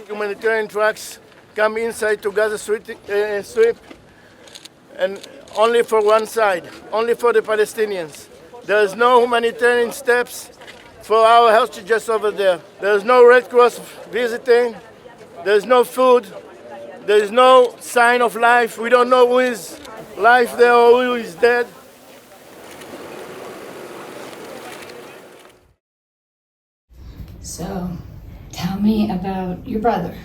Humanitarian trucks come inside to Gaza Strip, and only for one side, only for the Palestinians. There is no humanitarian steps for our hostages over there. There is no Red Cross visiting. There is no food. There is no sign of life. We don't know who is alive there or who is dead. So, tell me about your brother.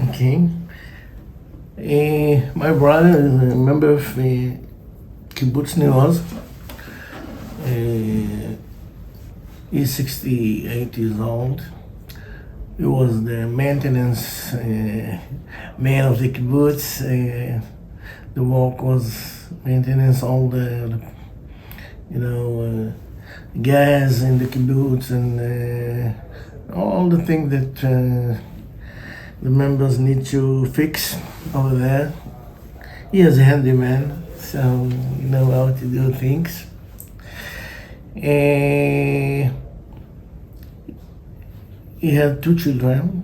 Okay. My brother is a member of Kibbutz Nir Oz. He's 68 years old. He was the maintenance man of the kibbutz. The work was maintenance, all the gas in the kibbutz and all the things that the members need to fix over there. He is a handyman, so you know how to do things. He had 2 children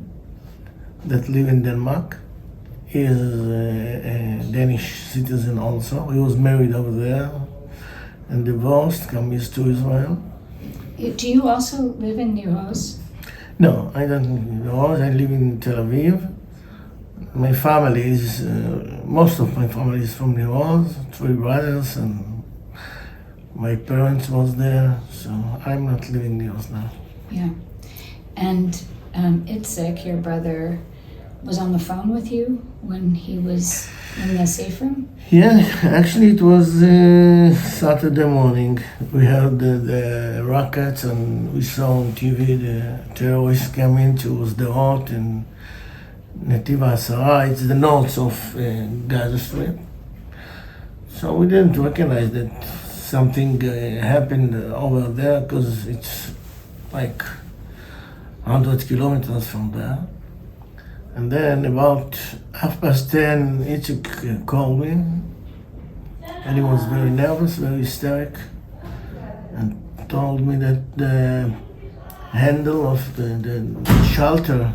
that live in Denmark. He is a Danish citizen also. He was married over there and divorced, comes to Israel. Do you also live in Nir Oz? No, I don't live in Nir Oz. I live in Tel Aviv. My family is, most of my family is from Nir Oz, 3 brothers, and my parents was there, so I'm not living in Nir Oz now. Yeah. And Itzik, your brother, was on the phone with you when he was in the safe room? Yeah, actually it was Saturday morning. We heard the rockets and we saw on TV the terrorists come into Sderot and Netiv HaSara. It's the north of Gaza Strip. So we didn't recognize that something happened over there because it's like 100 kilometers from there. And then about 10:30, Itzik called me, and he was very nervous, very hysteric, and told me that the handle of the shelter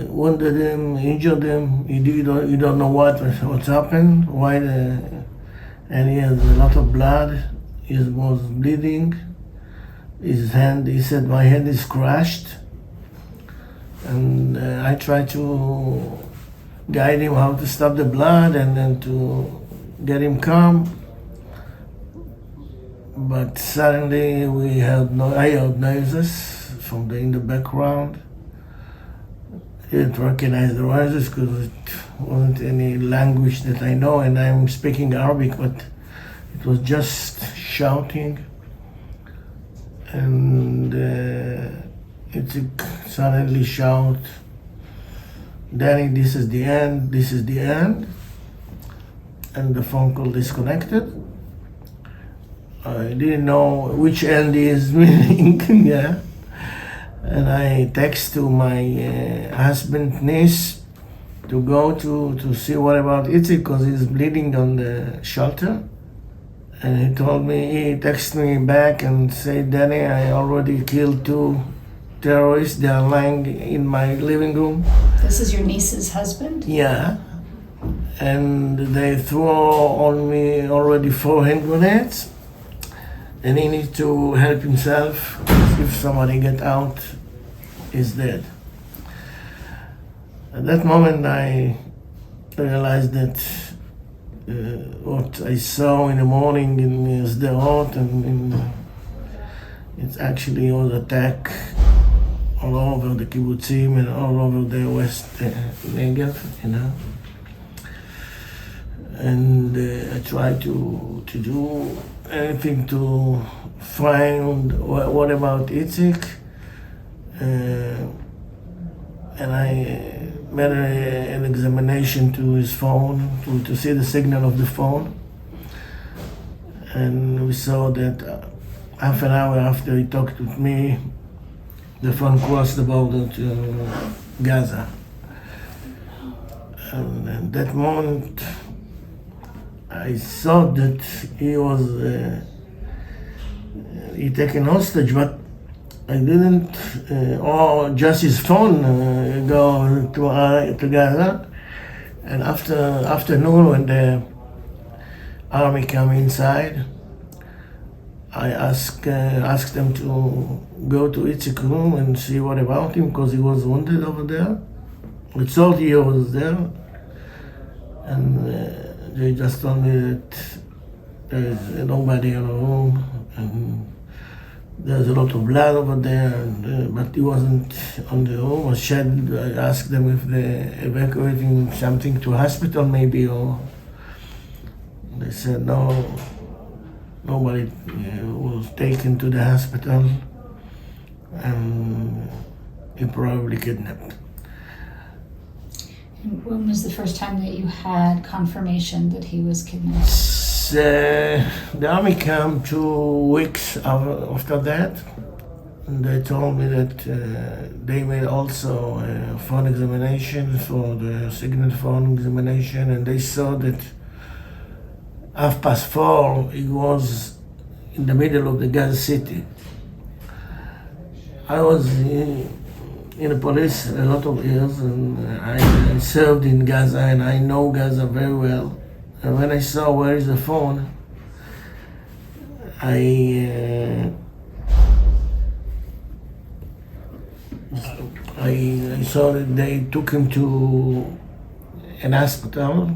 wounded him, injured him. You don't know what's happened, why and he has a lot of blood. He was bleeding. His hand, he said, my hand is crushed. And I tried to guide him how to stop the blood and then to get him calm. But suddenly I heard noises from in the background. I didn't recognize the noises because it wasn't any language that I know, and I'm speaking Arabic, but it was just shouting. And Itzik suddenly shout, Dani, this is the end, this is the end. And the phone call disconnected. I didn't know which end is meaning, yeah. And I text to my husband, niece, to go to see what about Itzik because he's bleeding on the shelter. And he texted me back and said, Dani, I already killed 2 terrorists. They are lying in my living room. This is your niece's husband? Yeah. And they threw on me already 4 hand grenades. And he needs to help himself. If somebody get out, he's dead. At that moment, I realized that what I saw in the morning in Sderot it's actually all attack all over the kibbutzim and all over the West Negev, And I tried to do anything to find what about Itzik. And I made an examination to his phone to see the signal of the phone. And we saw that half an hour after he talked with me, the phone crossed the border to Gaza. And at that moment, I thought that he was he taken hostage, but I didn't, or just his phone go to Gaza. And after afternoon, when the army come inside, I asked them to go to Itzik's room and see what about him, because he was wounded over there. We thought he was there, and they just told me that there is nobody in the room, and there's a lot of blood over there, and, but he wasn't on the room. I asked them if they're evacuating something to hospital maybe, or they said no, nobody was taken to the hospital, and he probably kidnapped. And when was the first time that you had confirmation that he was kidnapped? The army came 2 weeks after that, and they told me that they made also a phone examination for the signal phone examination, and they saw that 4:30 he was in the middle of the Gaza city. I was in the police a lot of years, and I served in Gaza, and I know Gaza very well. And when I saw where is the phone, I saw that they took him to an hospital,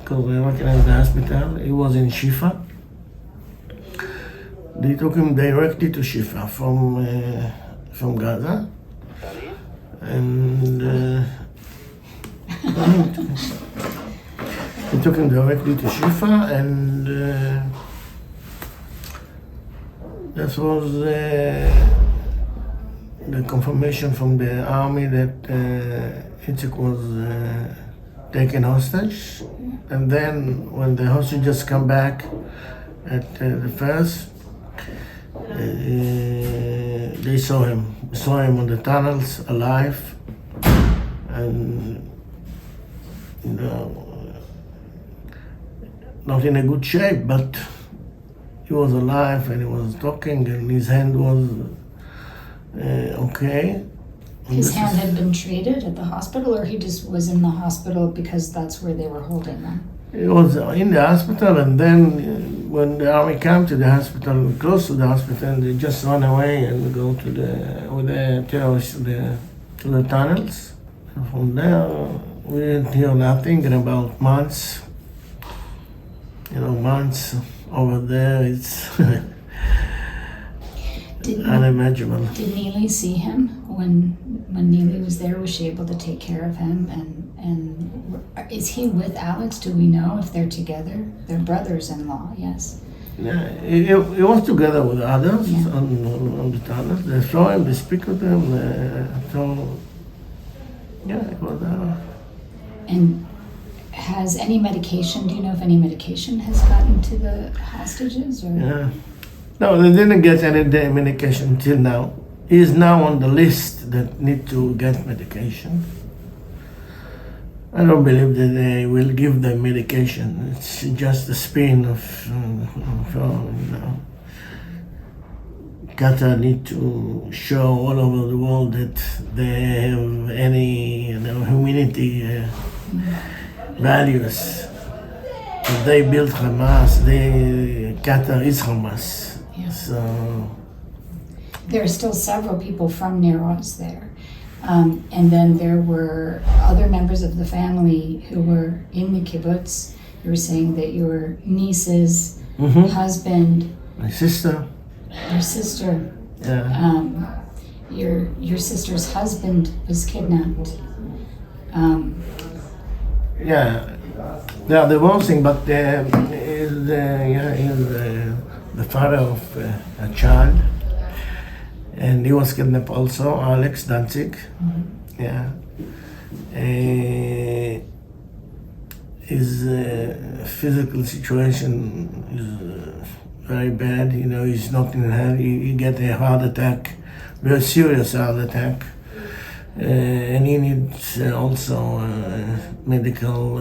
because I recognized the hospital. He was in Shifa. They took him directly to Shifa from Gaza, and they took him directly to Shifa, and that was the confirmation from the army that Itzik was taken hostage. And then when the hostages come back at the first, they saw him on the tunnels alive, and not in a good shape, but he was alive and he was talking, and his hand was okay. His hand had been treated at the hospital, or he just was in the hospital because that's where they were holding him? He was in the hospital, and then when the army came to the hospital, close to the hospital, they just run away and go with the terrorists to the tunnels. And from there, we didn't hear nothing in about months. Months over there, it's unimaginable. Did Neely see him when Neely was there? Was she able to take care of him? And is he with Alex? Do we know if they're together? They're brothers-in-law, yes. Yeah, he was together with others, yeah, on the tunnel. They saw him, they speak with him. So, yeah, it was. And has any medication? Do you know if any medication has gotten to the hostages? Or? Yeah. No, they didn't get any medication till now. He is now on the list that need to get medication. I don't believe that they will give them medication. It's just a spin of, Qatar need to show all over the world that they have any, humanity values. If they built Hamas, Qatar is Hamas. Yeah. So there are still several people from Nir Oz there. And then there were other members of the family who were in the kibbutz. You were saying that your niece's husband, my sister, your sister, yeah, your sister's husband was kidnapped. Yeah, they are divorcing, but he's the father of a child. And he was kidnapped also, Alex Danzig. Yeah. His physical situation is very bad. He's not in health. He get a heart attack, very serious heart attack. And he needs also medical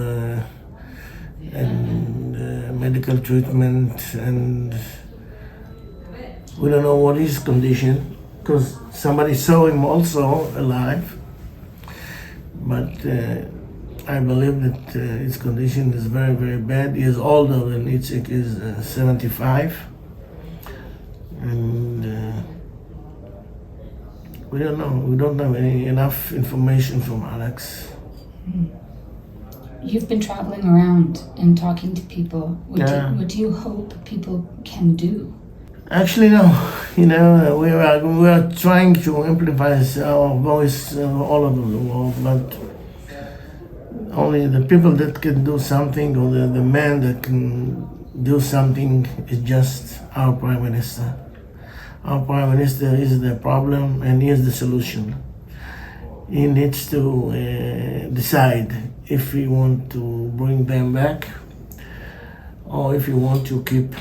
medical treatment, and We don't know what his condition, because somebody saw him also alive. But I believe that his condition is very, very bad. He is older than Itzik, is 75. And we don't know. We don't have enough information from Alex. You've been traveling around and talking to people. What do you hope people can do? Actually, no. We are trying to amplify our voice all over the world, but only the people that can do something, or the man that can do something, is just our Prime Minister. Our Prime Minister is the problem and he is the solution. He needs to decide if he wants to bring them back or if he wants to keep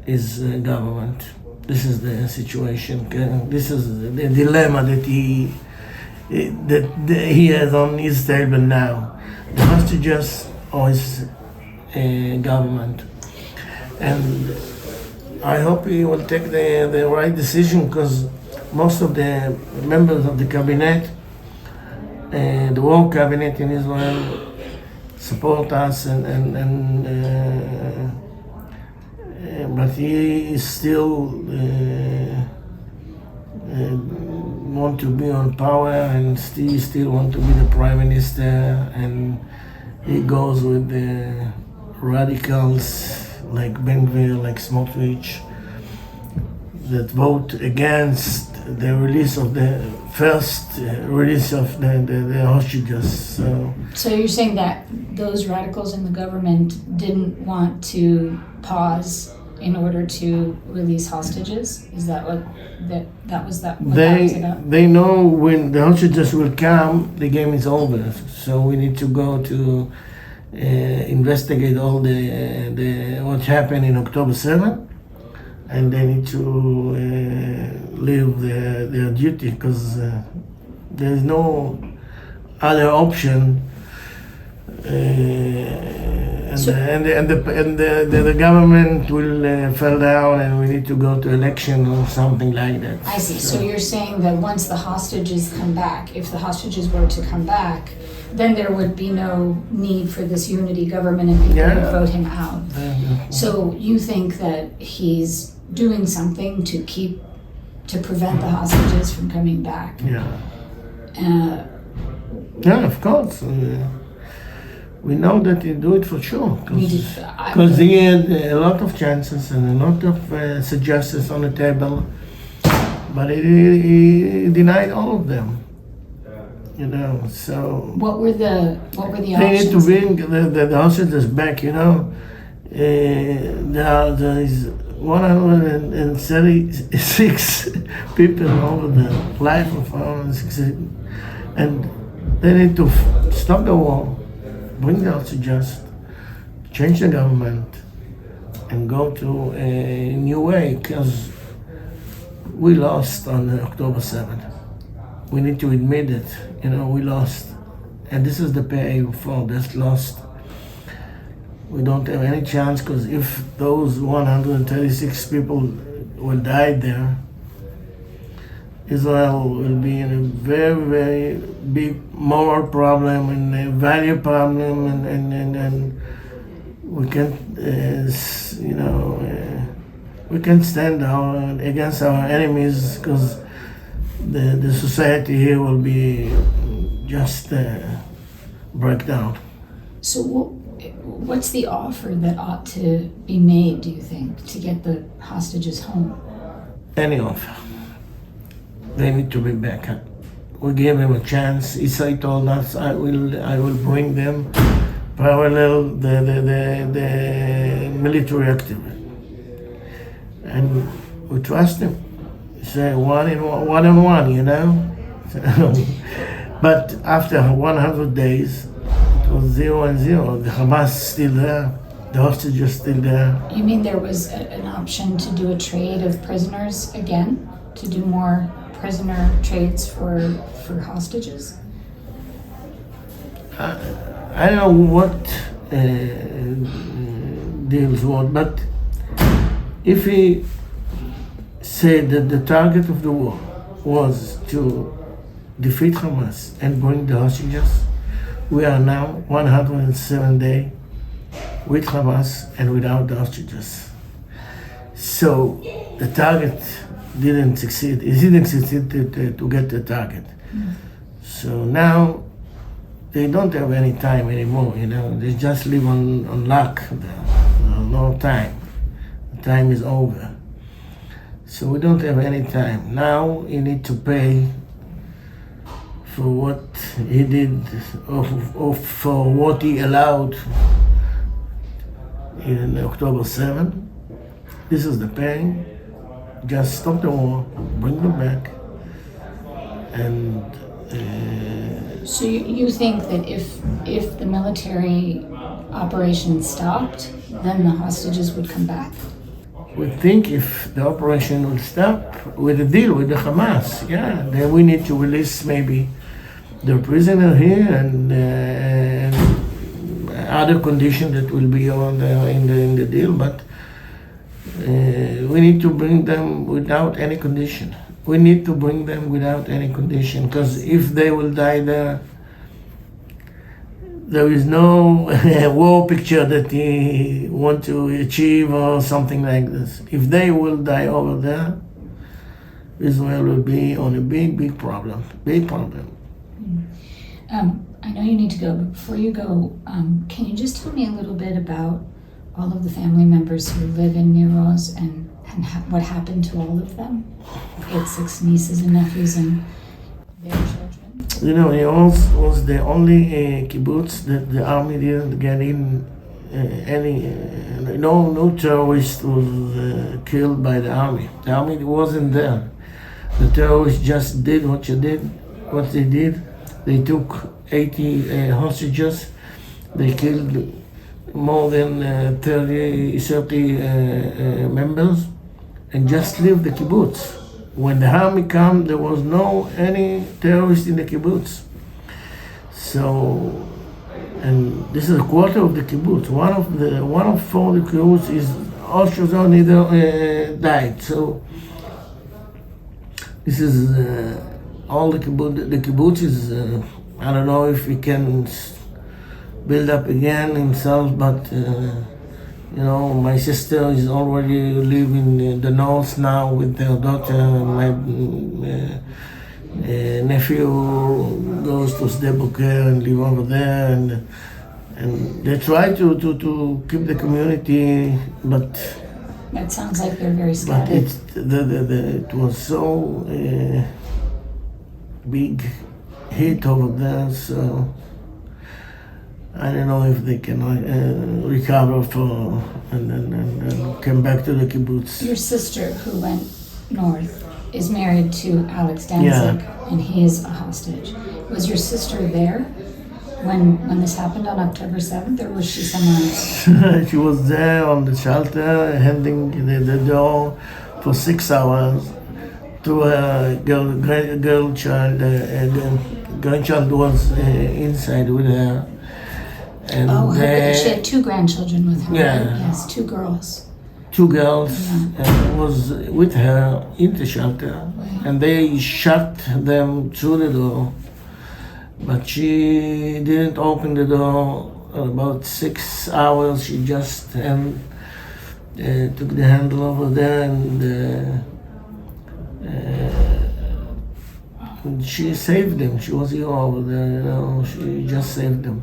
his government. This is the situation. This is the dilemma that he has on his table now. The hostages or his government. And I hope he will take the right decision, because most of the members of the cabinet, the war cabinet in Israel, support us, but he still want to be on power, and still want to be the prime minister, and he goes with the radicals like Ben-Gvir, like Smotrich, that vote against the release of the first release of the hostages. So you're saying that those radicals in the government didn't want to pause in order to release hostages? Is that what that was about? They know when the hostages will come, the game is over. So we need to go to investigate all the what happened in October 7th, and they need to leave their duty, because there is no other option. The government will fall down, and we need to go to election or something like that. I see. So you're saying that once the hostages come back, if the hostages were to come back, then there would be no need for this unity government, and people would vote him out. So you think that he's doing something to prevent the hostages from coming back? Yeah, of course. We know that he do it for sure, because he had a lot of chances and a lot of suggestions on the table, but he denied all of them. So what were the options? They need to bring the hostages back. There is 136 people over the life of 166, and they need to stop the war, bring the hostages, change the government, and go to a new way, because we lost on October 7th. We need to admit it. We lost. And this is the pay for this lost. We don't have any chance, because if those 136 people will die there, Israel will be in a very, very big moral problem and a value problem, and we can't, we can stand against our enemies, because the society here will be just break down. So what's the offer that ought to be made, do you think, to get the hostages home? Any offer. They need to be back. We gave them a chance. Isai told us, I will bring them parallel the military activity. And we trust him. Say one on one, But after 100 days, it was 0-0. The Hamas still there, the hostages still there. You mean there was an option to do a trade of prisoners again? To do more prisoner trades for hostages? I don't know what deals what, but if he said that the target of the war was to defeat Hamas and bring the hostages. We are now 107 days with Hamas and without the hostages. So the target didn't succeed. It didn't succeed to get the target. So now they don't have any time anymore, They just live on luck. No time. The time is over. So we don't have any time. Now you need to pay for what he did, or for what he allowed in October 7. This is the pay. Just stop the war, bring them back, and So you think that if the military operation stopped, then the hostages would come back? we think if the operation will stop with a deal with the Hamas, then we need to release maybe the prisoner here and other conditions that will be in the deal, but we need to bring them without any condition. We need to bring them without any condition, because if they will die there is no war picture that he want to achieve or something like this. If they will die over there, Israel will be on a big problem. Big problem. I know you need to go, but before you go, can you just tell me a little bit about all of the family members who live in Nir Oz and what happened to all of them? Itzik's nieces and nephews and their children. Nir Oz was the only kibbutz that the army didn't get in. No terrorist was killed by the army. The army wasn't there. The terrorists just did what they did. They took 80 hostages. They killed more than 30 members and just leave the kibbutz. When the army came, there was no any terrorist in the kibbutz. So, and this is a quarter of the kibbutz. One of four the kibbutz is also died. So this is all the kibbutz. The kibbutz is I don't know if we can build up again himself, but my sister is already living in the north now with their daughter. My nephew goes to Sde Boker and live over there, and they try to keep the community, but That sounds like they're very but scattered. it was so big hit over there, so I don't know if they can recover and come back to the kibbutz. Your sister, who went north, is married to Alex Danzig, and he is a hostage. Was your sister there when this happened on October 7th, or was she somewhere else? She was there on the shelter, handing the door for 6 hours to a grandchild. Grandchild was inside with her. And She had two grandchildren with her. Yeah. Right? Yes, two girls. two girls Yeah. and was with her in the shelter, and they shut them through the door, but she didn't open the door. About 6 hours she just took the handle over there and she saved them. She was here over there, she just saved them.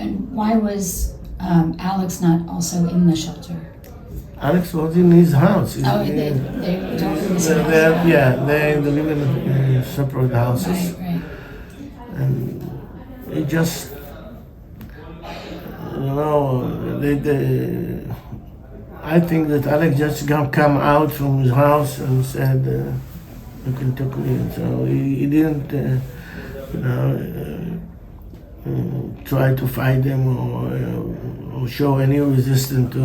And why was Alex not also in the shelter? Alex was in his house. They don't live in the same house. They live in separate houses. Right. And it just, I think that Alex just come out from his house and said, you can take me. So he didn't, try to fight them or show any resistance to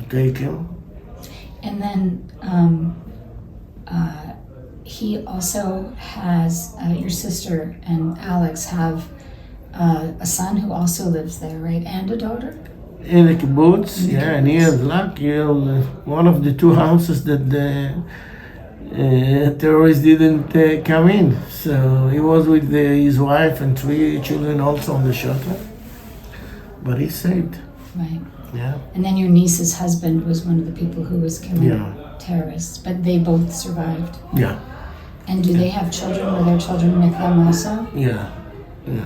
take him. And then he also has, your sister and Alex have a son who also lives there, right? And a daughter? In the kibbutz, yeah, and he had luck. One of the two houses that the terrorists didn't come in. So he was with his wife and 3 children also on the shelter. But he's saved. Right. Yeah. And then your niece's husband was one of the people who was killing Yeah. terrorists, but they both survived. Yeah. And do they have children? Were their children with them also? Yeah. Yeah.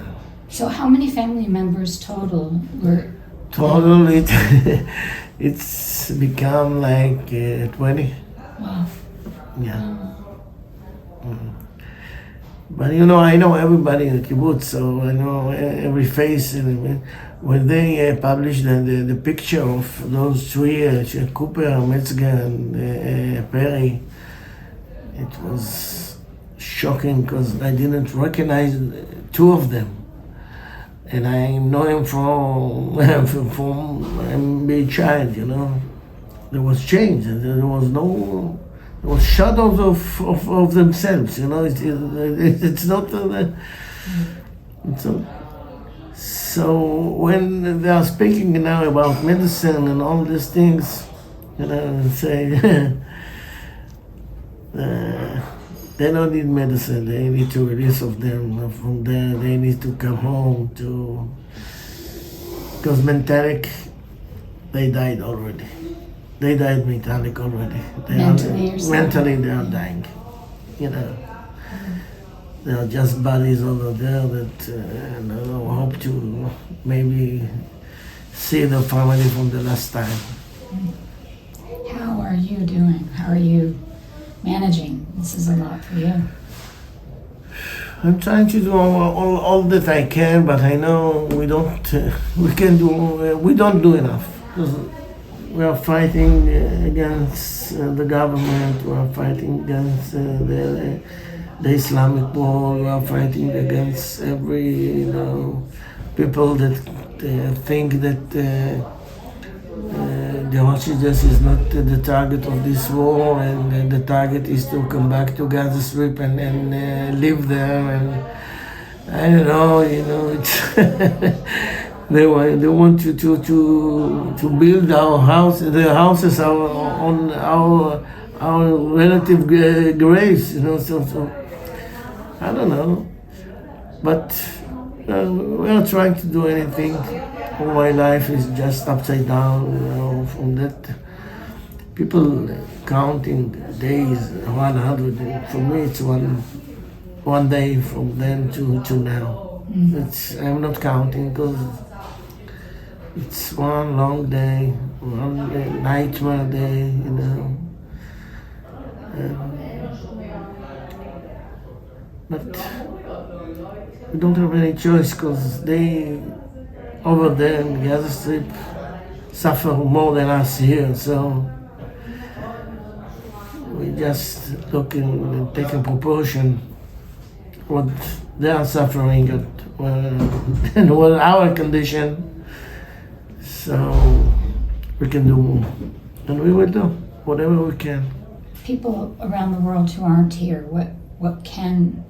So how many family members total were? Total, it's become like 20. Wow. Yeah. But I know everybody in the kibbutz, so I know every face. And when they published the picture of those 3, Cooper, Metzger, and Perry, it was shocking because I didn't recognize 2 of them. And I know him from being a child, There was change, and there was shadows of themselves, It's not. So when they are speaking now about medicine and all these things, say they don't need medicine. They need to release of them from there. They need to come home because mentalic, they died already. They died mentalic already. Mentally, they are dying. They are just bodies over there that hope to maybe see the family from the last time. How are you doing? How are you managing? This is a lot for you. I'm trying to do all that I can, but I know we don't do enough. We are fighting against the government. We are fighting against the Islamic war. We are fighting against every people that think that the hostages is not the target of this war, and the target is to come back to Gaza Strip and live there. And I don't know, it's they want to build our house. The houses are on our relative graves, So I don't know, but we are trying to do anything. All my life is just upside down, from that. People counting days, 100. For me, it's one day from then to now. I'm not counting because it's one long day, one nightmare day, But we don't have any choice because they over there in Gaza Strip suffer more than us here. So we just looking and taking proportion what they are suffering and what our condition. So we can do more, and we will do whatever we can. People around the world who aren't here, what can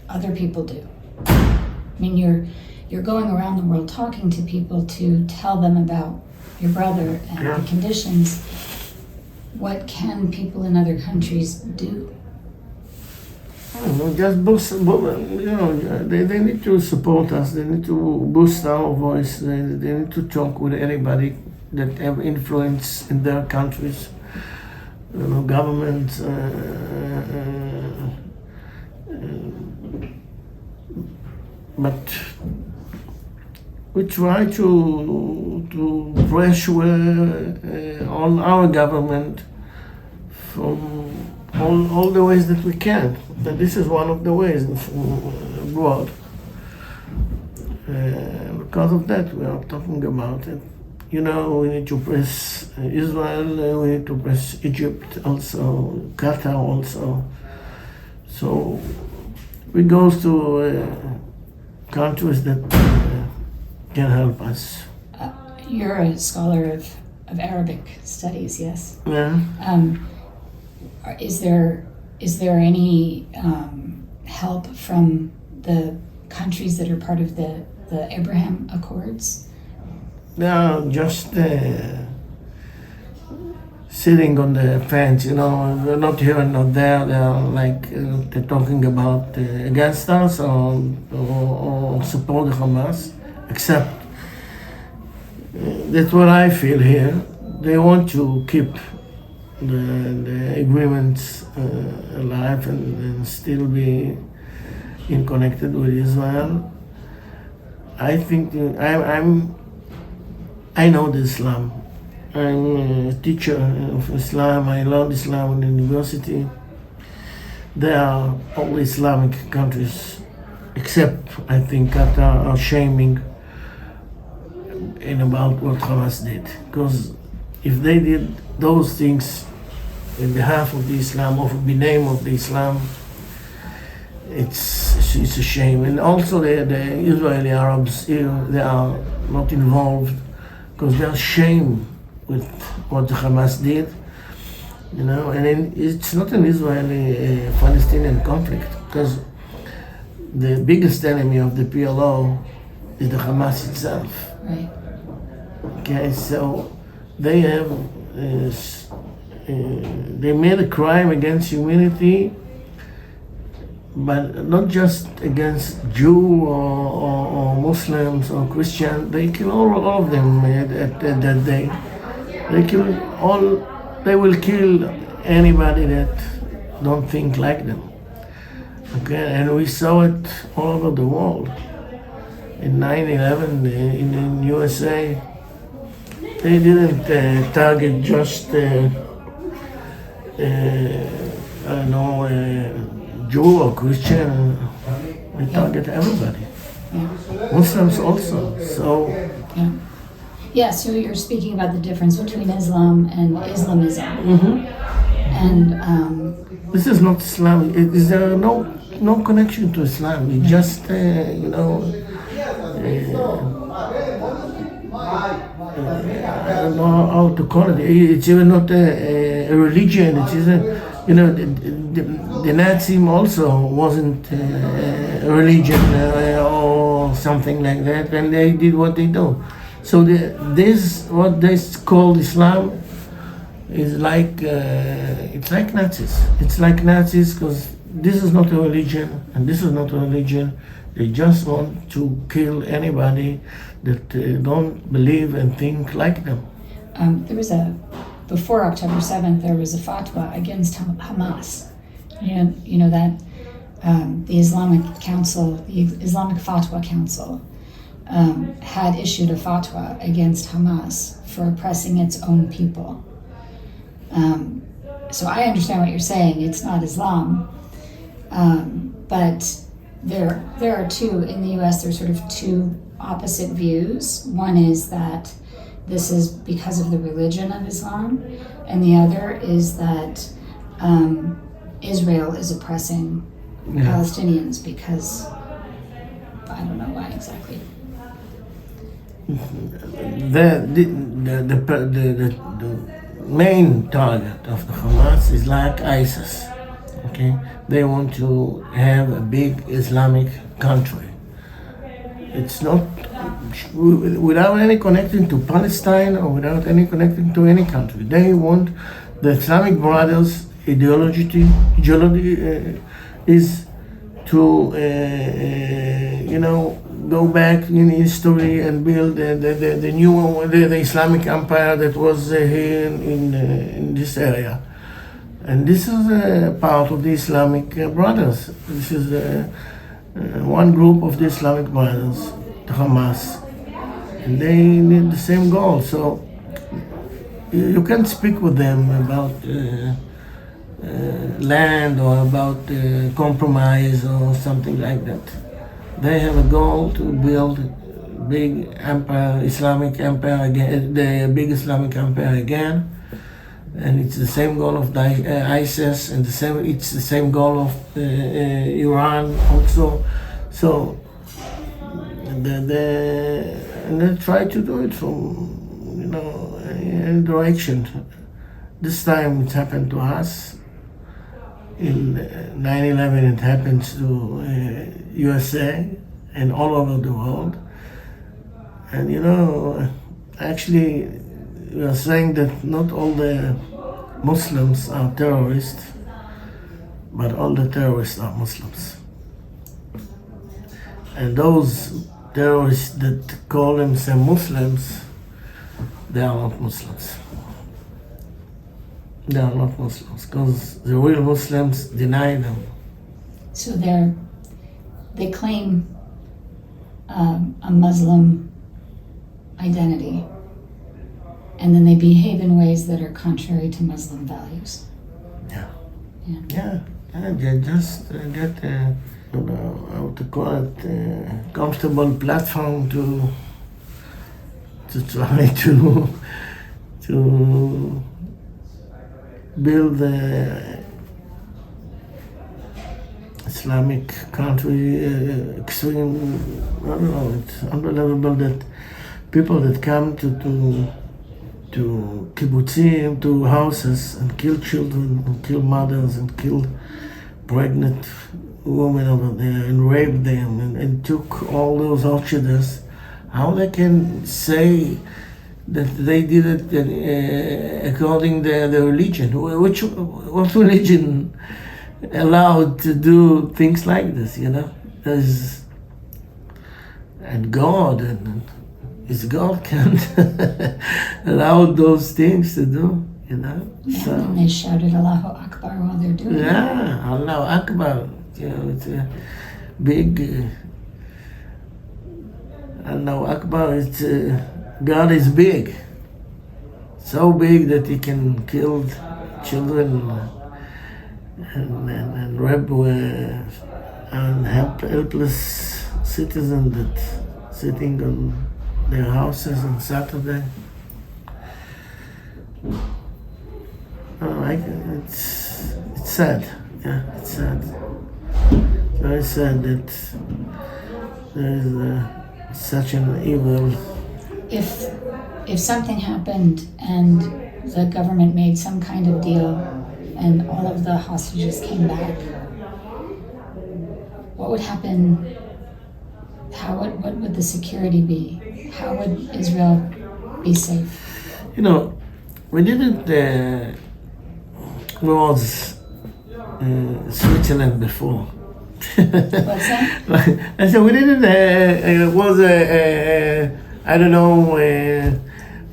other people do? I mean, you're going around the world talking to people to tell them about your brother and the conditions. What can people in other countries do? I don't know, just boost, they need to support us. They need to boost our voice. They need to talk with anybody that have influence in their countries. Governments, but we try to pressure on our government from all the ways that we can. And this is one of the ways abroad. Because of that, we are talking about it. We need to press Israel, we need to press Egypt also, Qatar also. So we go to countries that can help us. You're a scholar of Arabic studies, yes? Yeah. Is there any help from the countries that are part of the Abraham Accords? they are just sitting on the fence, you know, they're not here and not there. They are like they're talking about against us or support the Hamas. Except that's what I feel here. They want to keep the agreements alive and still be connected with Israel. I think I know the Islam. I'm a teacher of Islam. I learned Islam in university. There are all Islamic countries, except I think Qatar, are shaming in about what Hamas did. Because if they did those things in behalf of the Islam, or in the name of the Islam, it's a shame. And also the Israeli Arabs, they are not involved because they are ashamed with what the Hamas did, you know. And it's not an Israeli-Palestinian conflict, because the biggest enemy of the PLO is the Hamas itself. Right. Okay, so they have they made a crime against humanity, but not just against Jew or Muslims or Christian. They kill all of them at that day. They kill all. They will kill anybody that don't think like them. Okay, and we saw it all over the world. In 9/11 in USA, they didn't target just I don't know, Jew or Christian. They target everybody. Yeah. Muslims also. So. Yeah. Yeah, so you're speaking about the difference between Islam and Islamism. Mm-hmm. And this is not Islam. Is there no connection to Islam? It just you know. I don't know how to call it. It's even not a religion. It isn't. You know, the Nazism also wasn't a religion or something like that, and they did what they do. So what they call Islam is like it's like Nazis. It's like Nazis because this is not a religion and this is not a religion. They just want to kill anybody that don't believe and think like them. there was before October 7th, there was a fatwa against Hamas. You know that the Islamic Council, the Islamic Fatwa Council, had issued a fatwa against Hamas for oppressing its own people. So I understand what you're saying. It's not Islam, but there are two in the U.S. There's sort of two opposite views. One is that this is because of the religion of Islam, and the other is that Israel is oppressing Palestinians because I don't know why exactly. The main target of the Hamas is like ISIS. Okay, they want to have a big Islamic country. It's not without any connecting to Palestine or without any connecting to any country. They want the Islamic Brothers ideology is to go back in history and build the new the Islamic empire that was here in this area. And this is part of the Islamic Brothers. This is one group of the Islamic Brothers, the Hamas, and they need the same goal. So you can speak with them about land or about compromise or something like that. They have a goal to build big empire, Islamic empire again, the big Islamic empire again. And it's the same goal of ISIS, and it's the same goal of Iran also. So and they try to do it from any direction. This time it happened to us. In 9/11 it happens to USA and all over the world. And actually, we are saying that not all the Muslims are terrorists, but all the terrorists are Muslims. And those terrorists that call themselves Muslims, they are not Muslims. They are not Muslims, because the real Muslims deny them. So they claim a Muslim identity, and then they behave in ways that are contrary to Muslim values. Yeah, they just get how to call it, a comfortable platform to try to build the Islamic country, extreme. I don't know. It's unbelievable that people that come to kibbutzim, to houses, and kill children, and kill mothers, and kill pregnant women over there, and rape them, and took all those hostages. How they can say that they did it according to their religion? What religion allowed to do things like this? And God and His God can't allow those things to do. So, and they shouted Allahu Akbar while they're doing it. Yeah, Allahu Akbar. It's a big. Allahu Akbar. It's God is big, so big that He can kill children and rape and helpless citizens that sitting on their houses on Saturday. It's sad. Yeah, it's sad. Very sad that there is such an evil. If something happened and the government made some kind of deal and all of the hostages came back, what would happen? What would the security be? How would Israel be safe? We didn't was Switzerland before. What's that? I said we didn't was I don't know, a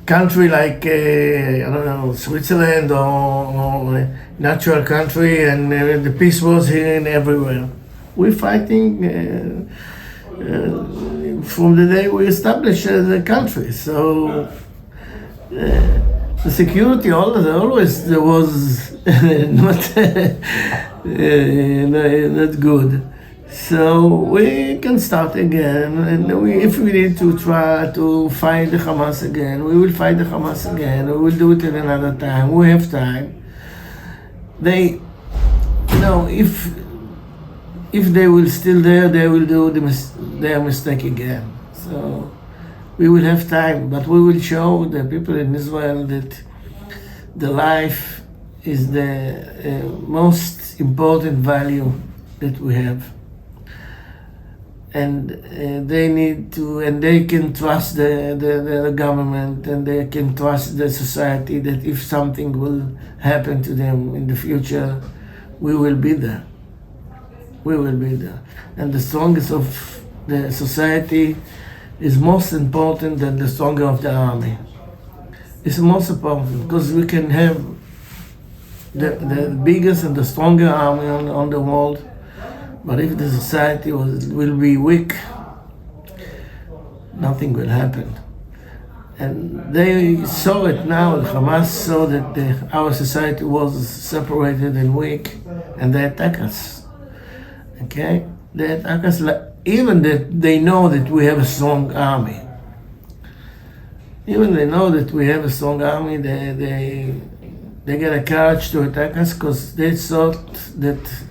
country like I don't know, Switzerland or a natural country, and the peace was here and everywhere. We're fighting from the day we established the country. So the security always was not good. So we can start again, and if we need to try to fight the Hamas again, we will fight the Hamas again. We will do it at another time. We have time. If they will still there, they will do their mistake again. So we will have time, but we will show the people in Israel that the life is the most important value that we have. And they need to, and they can trust the government, and they can trust the society that if something will happen to them in the future, we will be there. We will be there. And the strongest of the society is most important than the stronger of the army. It's most important because we can have the biggest and the stronger army on the world, but if the society will be weak, nothing will happen. And they saw it now. Hamas saw that our society was separated and weak, and they attack us. Okay, they attack us even that they know that we have a strong army. Even they know that we have a strong army, they get a courage to attack us because they thought that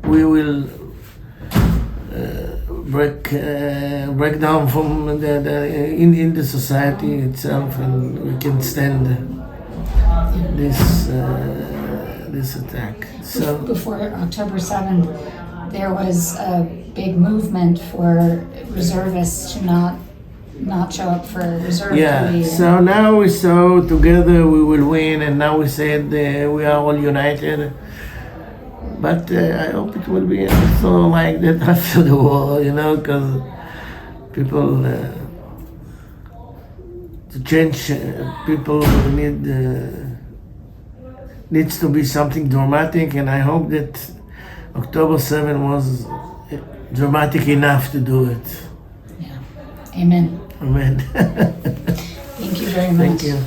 we will break down from in the society itself, and we can stand this attack. So before October 7th, there was a big movement for reservists to not not show up for reserve Yeah, duty. so now we saw together we will win, and now we said we are all united. But I hope it will be also like that after the war, because people to change, people needs to be something dramatic, and I hope that October 7 was dramatic enough to do it. Yeah. Amen. Amen. Thank you very much. Thank you.